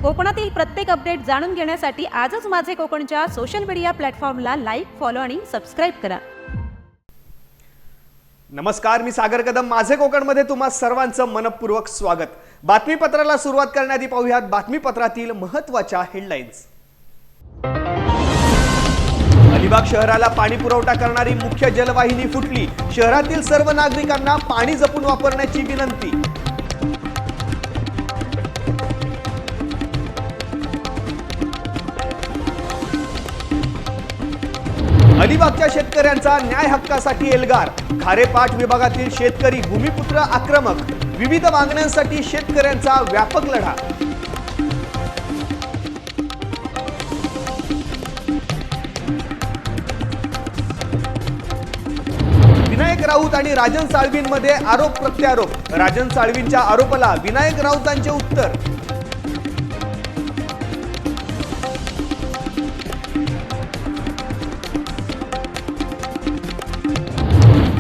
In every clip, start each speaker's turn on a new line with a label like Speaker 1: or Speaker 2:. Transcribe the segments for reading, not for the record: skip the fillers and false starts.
Speaker 1: कोकणातील प्रत्येक अपडेट जाणून घेण्यासाठी आजच माझे कोकणच्या सोशल मीडिया प्लॅटफॉर्मला लाईक, फॉलो आणि सबस्क्राईब करा.
Speaker 2: नमस्कार, मी सागर कदम. माझे कोकणमध्ये तुम्हा सर्वांचं मनपूर्वक स्वागत. बातमीपत्राला सुरुवात करण्याआधी पाहूयात बातमीपत्रातील महत्त्वाच्या हेडलाईन्स. अलिबाग शहराला पाणी पुरवठा करणारी मुख्य जलवाहिनी फुटली. शहरातील सर्व नागरिकांना पाणी जपून वापरण्याची विनंती. अलिबागच्या शेतकऱ्यांचा न्याय हक्कासाठी एल्गार. खारेपाट विभागातील शेतकरी भूमिपुत्र आक्रमक. विविध मागण्यांसाठी शेतकऱ्यांचा व्यापक लढा. विनायक राऊत आणि राजन साळवींमध्ये आरोप प्रत्यारोप. राजन साळवींच्या आरोपाला विनायक राऊतांचे उत्तर.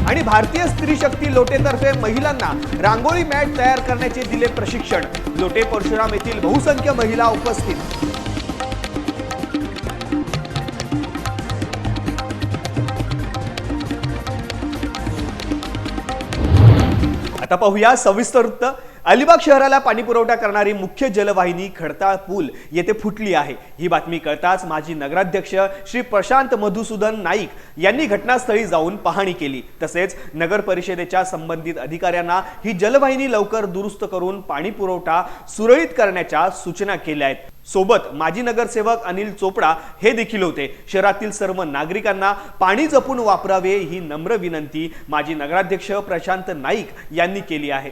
Speaker 2: आणि भारतीय स्त्री शक्ती लोटेतर्फे महिलांना रांगोळी मॅट तयार करण्याचे दिले प्रशिक्षण. लोटे परशुराम येथील बहुसंख्य महिला उपस्थित. आता पाहूया सविस्तर वृत्त. अलिबाग शहराला पाणी पुरवठा करणारी मुख्य जलवाहिनी खडताळ पूल येथे फुटली आहे. ही बातमी कळताच माजी नगराध्यक्ष श्री प्रशांत मधुसूदन नाईक यांनी घटनास्थळी जाऊन पाहणी केली. तसेच नगर परिषदेच्या संबंधित अधिकाऱ्यांना ही जलवाहिनी लवकर दुरुस्त करून पाणी पुरवठा सुरळीत करण्याच्या सूचना केल्या आहेत. सोबत माजी नगरसेवक अनिल चोपडा हे देखील होते. शहरातील सर्व नागरिकांना पाणी जपून वापरावे ही नम्र विनंती माजी नगराध्यक्ष प्रशांत नाईक यांनी केली आहे.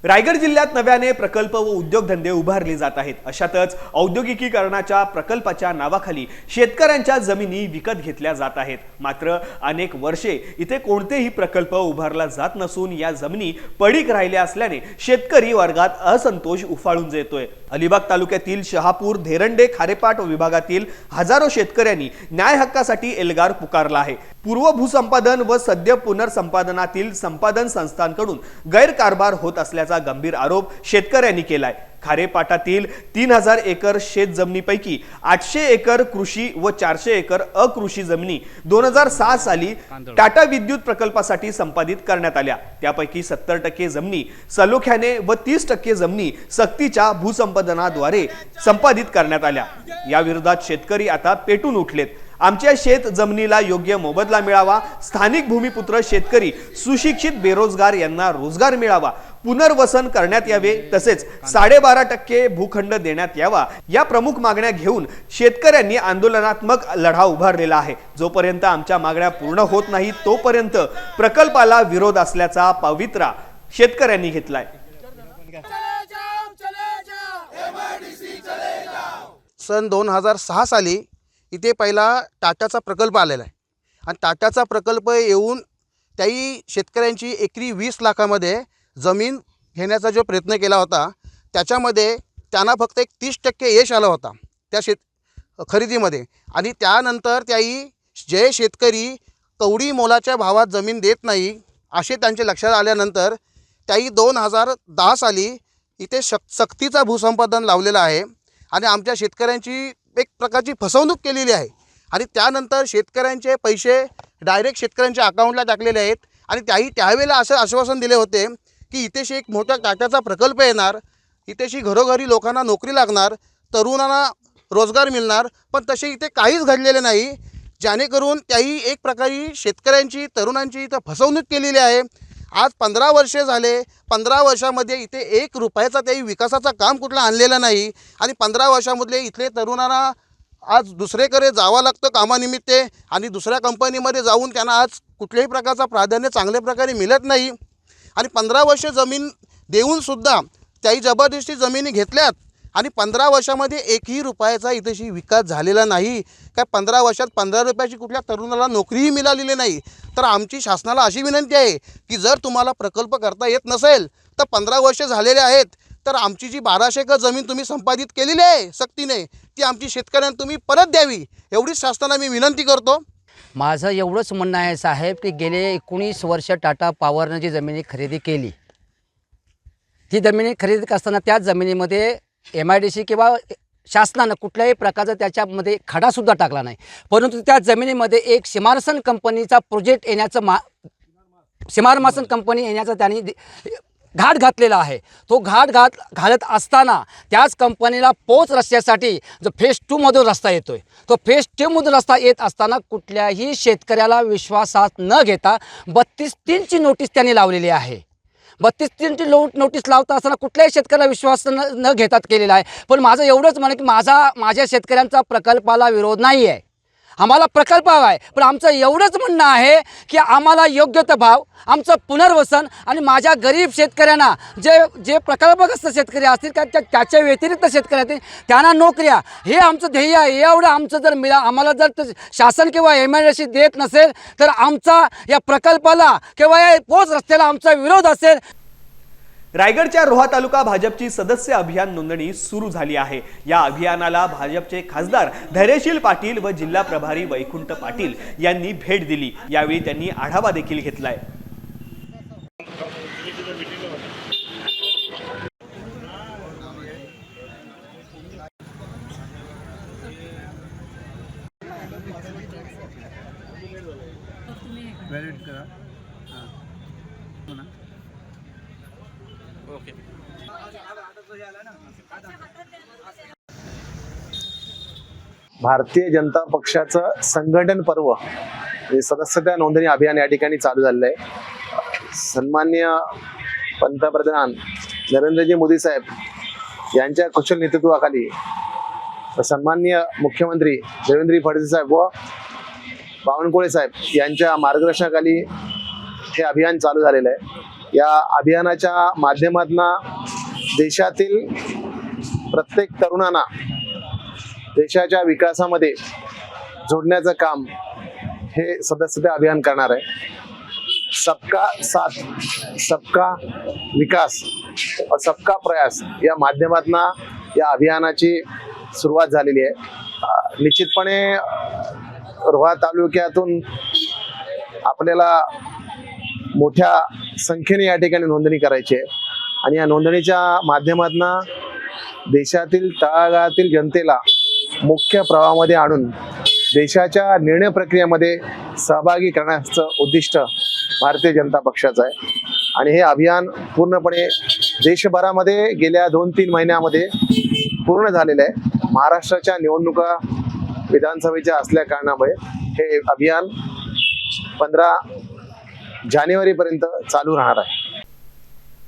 Speaker 2: रायगड जिल्ह्यात नव्याने प्रकल्प व उद्योगधंदे उभारले जात आहेत. अशातच औद्योगिकीकरणाच्या प्रकल्पाच्या नावाखाली शेतकऱ्यांच्या जमिनी विकत घेतल्या जात आहेत. मात्र अनेक वर्षे इथे कोणतेही प्रकल्प उभारला जात नसून या जमिनी पडीक राहिल्या असल्याने शेतकरी वर्गात असंतोष उफाळून येतोय. अलिबाग तालुक्यातील शहापूर, धेरंडे, खारेपाट विभागातील हजारो शेतकऱ्यांनी न्याय हक्कासाठी एल्गार पुकारला आहे. पूर्व भूसंपादन व सद्य पुनर्संपादनातील संपादन संस्थांकडून गैरकारभार होत असल्याचा गंभीर आरोप शेतकऱ्यांनी केलाय. खारेपाटातील 3000 एकर शेत जमिनीपैकी 800 एकर कृषी व 400 एकर अकृषी जमिनी 2006 साली टाटा विद्युत प्रकल्पासाठी संपादित करण्यात आल्या. त्यापैकी 70% जमिनी सलोख्याने व 30% जमिनी सक्तीच्या भूसंपादनाद्वारे संपादित करण्यात आल्या. या विरोधात शेतकरी आता पेटून उठलेत. आमच्या शेत जमिनीला योग्य मोबदला मिळावा, स्थानिक भूमिपुत्र शेतकरी, सुशिक्षित बेरोजगार यांना रोजगार मिळावा, पुनर्वसन करण्यात यावे, तसेच 12.5% भूखंड देण्यात यावा या प्रमुख मागण्या घेऊन शेतकऱ्यांनी आंदोलनात्मक लढा उभारलेला आहे. जोपर्यंत आमच्या मागण्या पूर्ण होत नाही तोपर्यंत प्रकल्पाला विरोध असल्याचा पवित्रा शेतकऱ्यांनी घेतलाय.
Speaker 3: सन 2006 साली इथे पहिला टाटाचा प्रकल्प आलेला आहे आणि टाटाचा प्रकल्प येऊन त्याही शेतकऱ्यांची एकरी 20 लाखामध्ये जमीन घेण्याचा जो प्रयत्न केला होता त्याच्यामध्ये त्यांना फक्त एक 30% यश आलं होता त्या खरेदीमध्ये. आणि त्यानंतर त्याही जे शेतकरी कवडी मोलाच्या भावात जमीन देत नाही असे त्यांचे लक्षात आल्यानंतर त्याही 2010 साली इथे सक्तीचा भूसंपादन लावलेला आहे आणि आमच्या शेतकऱ्यांची एक प्रकारची फसवणूक केलेली आहे. आणि त्यानंतर शेतकऱ्यांचे पैसे डायरेक्ट शेतकऱ्यांच्या अकाउंटला टाकलेले आहेत. आणि त्यावेळेला असं आश्वासन दिले होते की इथेशी एक मोठा टाटाचा प्रकल्प येणार, इथेशी घरोघरी लोकांना नोकरी लागणार, तरुणांना रोजगार मिळणार. पण तसे इथे काहीच घडलेले नाही, जेणेकरून त्याही एक प्रकारे शेतकऱ्यांची, तरुणांची इथं फसवणूक केलेली आहे. आज 15 वर्षे झाले. 15 वर्षामध्ये इथे 1 रुपयाचा त्याही विकासाचा काम कुठला आणलेलं नाही. आणि 15 वर्षामधले इथले तरुणांना आज दुसरीकडे जावं लागतं कामानिमित्त आणि दुसऱ्या कंपनीमध्ये जाऊन त्यांना आज कुठल्याही प्रकारचा प्राधान्य चांगल्या प्रकारे मिळत नाही. आणि 15 वर्ष जमीन देऊनसुद्धा त्याही जबरदस्ती जमिनी घेतल्यात आणि 15 वर्षामध्ये 1ही रुपयाचा इथेशी विकास झालेला नाही. काय 15 वर्षात 15 रुपयाची कुठल्या तरुणाला नोकरीही मिळालेली नाही. तर आमची शासनाला अशी विनंती आहे की जर तुम्हाला प्रकल्प करता येत नसेल तर 15 वर्ष झालेले आहेत तर आमची जी 1200 एकर जमीन तुम्ही संपादित केलेली आहे सक्तीने ती आमची शेतकऱ्यांना तुम्ही परत द्यावी एवढीच शासनाला मी विनंती करतो.
Speaker 4: माझं एवढंच म्हणणं आहे साहेब की गेले 19 वर्ष टाटा पॉवरनं जी जमिनी खरेदी केली, ती जमिनी खरेदी करताना त्या जमिनीमध्ये MIDC किंवा शासनानं कुठल्याही प्रकारचा त्याच्यामध्ये खडासुद्धा टाकला नाही, परंतु त्या जमिनीमध्ये एक सिमारसन कंपनीचा प्रोजेक्ट येण्याचं सिमारमासन कंपनी येण्याचा त्यांनी घाट घातलेला आहे. तो घालत असताना त्याच कंपनीला पोच रस्त्यासाठी जो फेज 2 मधून रस्ता येतो आहे, तो फेज 2 मधून रस्ता येत असताना कुठल्याही शेतकऱ्याला विश्वासात न घेता 32(3) नोटीस त्यांनी लावलेली आहे. 32(3) नोटीस लावता असताना कुठल्याही शेतकऱ्याला विश्वास न घेतात केलेला आहे. पण माझं एवढंच म्हणणं की माझ्या शेतकऱ्यांचा प्रकल्पाला विरोध नाही आहे, आम्हाला प्रकल्प हवा आहे, पण आमचं एवढंच म्हणणं आहे की आम्हाला योग्य तो भाव, आमचं पुनर्वसन आणि माझ्या गरीब शेतकऱ्यांना जे प्रकल्पग्रस्त शेतकरी असतील का त्याच्या व्यतिरिक्त शेतकरी असतील त्यांना नोकऱ्या, हे आमचं ध्येय आहे. एवढं आमचं जर आम्हाला जर शासन किंवा MIDC देत नसेल तर आमचा या प्रकल्पाला किंवा या पोच रस्त्याला आमचा विरोध असेल.
Speaker 2: रायगडच्या रोहा तालुका भाजपची सदस्य अभियान नोंदणी सुरू झाली आहे. या अभियानाला भाजपचे खासदार धैर्यशील पाटील व जिल्हा प्रभारी वैकुंठ पाटील यांनी भेट दिली. यावेळी त्यांनी आढावा देखील घेतलाय.
Speaker 5: भारतीय जनता पक्षाचं संघटन पर्व हे सदस्यता नोंदणी अभियान या ठिकाणी चालू झालेलं आहे. सन्माननीय पंतप्रधान नरेंद्रजी मोदी साहेब यांच्या कुशल नेतृत्वाखाली सन्माननीय मुख्यमंत्री देवेंद्र फडणवीस साहेब व बावनकुळे साहेब यांच्या मार्गदर्शनाखाली हे अभियान चालू झालेलं आहे. या अभियानाच्या माध्यमातून देशातील प्रत्येक तरुणांना देशाच्या विकासामध्ये जोडण्याचं काम हे सदस्यता अभियान करणार आहे. सबका साथ सबका विकास और सबका प्रयास या माध्यमातून या अभियानाची सुरुवात झालेली आहे. निश्चितपणे रोहा तालुक्यातून आपल्याला मोठ्या संख्येने या ठिकाणी नोंदणी करायची आहे आणि या नोंदणीच्या माध्यमातून देशातील तळागाळातील जनतेला मुख्य प्रवाहामध्ये आणून देशाच्या निर्णय प्रक्रियेमध्ये सहभागी करण्याचं उद्दिष्ट भारतीय जनता पक्षाचं आहे. आणि हे अभियान पूर्णपणे देशभरामध्ये गेल्या 2-3 महिन्यामध्ये पूर्ण झालेलं आहे. महाराष्ट्राच्या निवडणुका विधानसभेच्या असल्या कारणामुळे हे अभियान 15 जानेवारीपर्यंत चालू राहणार आहे.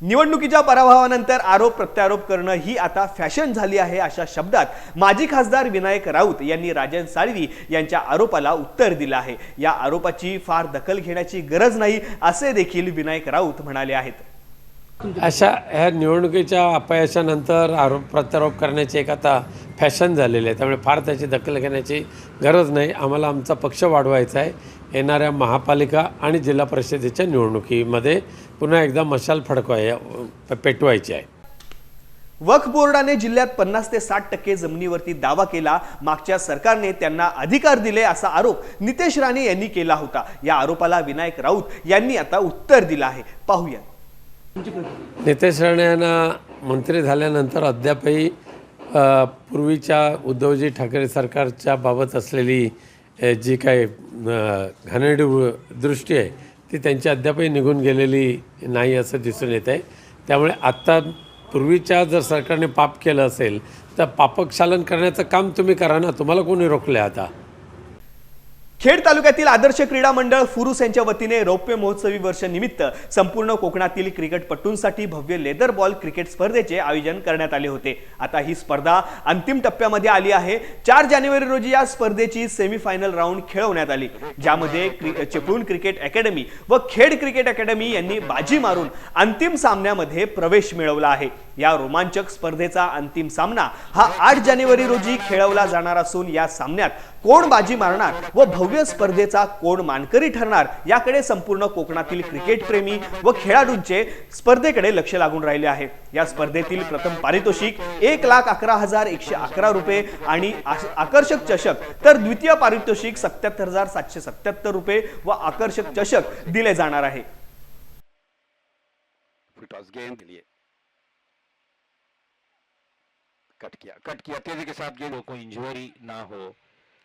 Speaker 2: निवडणुकीच्या पराभवानंतर आरोप प्रत्यारोप करणं ही आता फॅशन झाली आहे, अशा शब्दात माजी खासदार विनायक राऊत यांनी राजन साळवी यांच्या आरोपाला उत्तर दिलं आहे. या आरोपाची फार दखल घेण्याची गरज नाही असे देखील विनायक राऊत म्हणाले आहेत.
Speaker 6: अशा ह्या निवडणुकीच्या अपयशानंतर आरोप प्रत्यारोप करण्याची एक आता फॅशन झालेली आहे, त्यामुळे फार त्याची दखल घेण्याची गरज नाही. आम्हाला आमचा पक्ष वाढवायचा आहे. येणाऱ्या महापालिका आणि जिल्हा परिषदेच्या निवडणुकीमध्ये पुन्हा एकदा मशाल पेटवायची आहे.
Speaker 2: वक्फ बोर्डाने जिल्ह्यात 50 ते 60% जमिनीवरती दावा केला. मागच्या सरकारने त्यांना अधिकार दिले असा आरोप नितेश राणे यांनी केला होता. या आरोपाला विनायक राऊत यांनी आता उत्तर दिलं आहे. पाहूया.
Speaker 6: नितेश राणे यांना मंत्री झाल्यानंतर अद्यापही पूर्वीच्या उद्धवजी ठाकरे सरकारच्या बाबत असलेली जी काही घाणेरडी दृष्टी आहे ती त्यांची अद्यापही निघून गेलेली नाही असं दिसून येत आहे. त्यामुळे आत्ता पूर्वीच्या जर सरकारने पाप केलं असेल तर पापक्षालन करण्याचं काम तुम्ही करा ना, तुम्हाला कोणी रोखले आता.
Speaker 2: खेड तालुक्यातील आदर्श क्रीडा मंडळ फुरुस यांच्या वतीने रौप्य महोत्सवी वर्ष निमित्त संपूर्ण कोकणातील क्रिकेटपटूंसाठी भव्य लेदर बॉल क्रिकेट स्पर्धेचे आयोजन करण्यात आले होते. आता ही स्पर्धा अंतिम टप्प्यामध्ये आली आहे. 4 जानेवारी रोजी या स्पर्धेची सेमीफायनल राऊंड खेळवण्यात आली, ज्यामध्ये चिपळूण क्रिकेट अकॅडमी व खेड क्रिकेट अकॅडमी यांनी बाजी मारून अंतिम सामन्यामध्ये प्रवेश मिळवला आहे. या रोमांचक स्पर्धेचा अंतिम सामना हा 8 जानेवारी रोजी खेळवला जाणार असून या सामन्यात कोण बाजी मारणार व भव्य भव्य स्पर्धेचा कोण मानकरी ठरणार याकडे संपूर्ण कोकणातील क्रिकेट प्रेमी व खेळाडूंचे स्पर्धेकडे लक्ष लागून राहिले आहे। या स्पर्धेतील प्रथम पारितोषिक 1,11,111 रुपये आणि आकर्षक चषक तर द्वितीय पारितोषिक 77,777 रुपये व आकर्षक चषक दिले जाणार आहे।
Speaker 7: गेंद के लिए कट किया तेजी के साथ गेंद, कोई इंजरी ना हो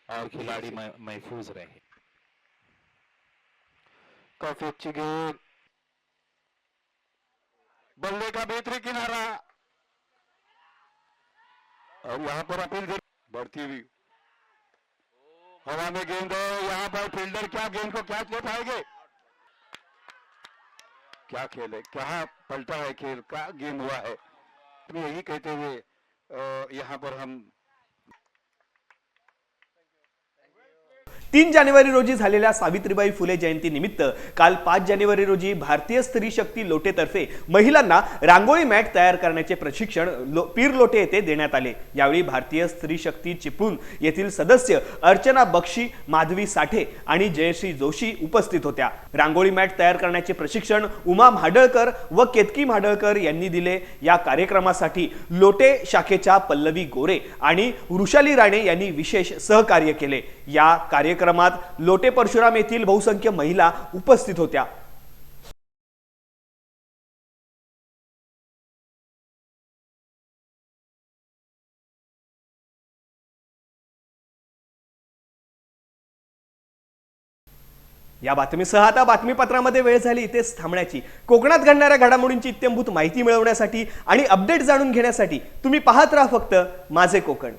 Speaker 7: और खिलाड़ी महफूज रहे। काफी अच्छी गेंद, बल्ले का बेहतरीन किनारा और यहाँ पर अपील बढ़ती हुई हवा में गेंद है। यहाँ पर फील्डर क्या गेंद को कैच ले पाएंगे? क्या खेल है, क्या पलटा है खेल, क्या गेम हुआ है। यही कहते हुए यहाँ पर हम
Speaker 2: 3 जानेवारी रोजी झालेल्या सावित्रीबाई फुले जयंती निमित्त काल 5 जानेवारी रोजी भारतीय स्त्री शक्ती लोटेतर्फे महिलांना रांगोळी मॅट तयार करण्याचे प्रशिक्षण पीर लोटे येथे देण्यात आले। यावेळी भारतीय स्त्री शक्ती चिपळूण येथील सदस्य अर्चना बक्षी, माधवी साठे आणि जयश्री जोशी उपस्थित होत्या। रांगोळी मॅट तयार करण्याचे प्रशिक्षण उमा म्हाडळकर व केतकी म्हाडळकर यांनी दिले। या कार्यक्रमासाठी लोटे शाखेच्या पल्लवी गोरे आणि वृषाली राणे यांनी विशेष सहकार्य केले। या कार्यक्रमात लोटे परशुराम येथील बहुसंख्य महिला उपस्थित होत्या। या बातमीसह आता बातमीपत्रामध्ये वेळ झाली इथेच थांबण्याची। कोकणात घडणाऱ्या घडामोडींची इत्थंभूत माहिती मिळवण्यासाठी आणि अपडेट जाणून घेण्यासाठी तुम्ही पाहत राहा फक्त माझे कोकण।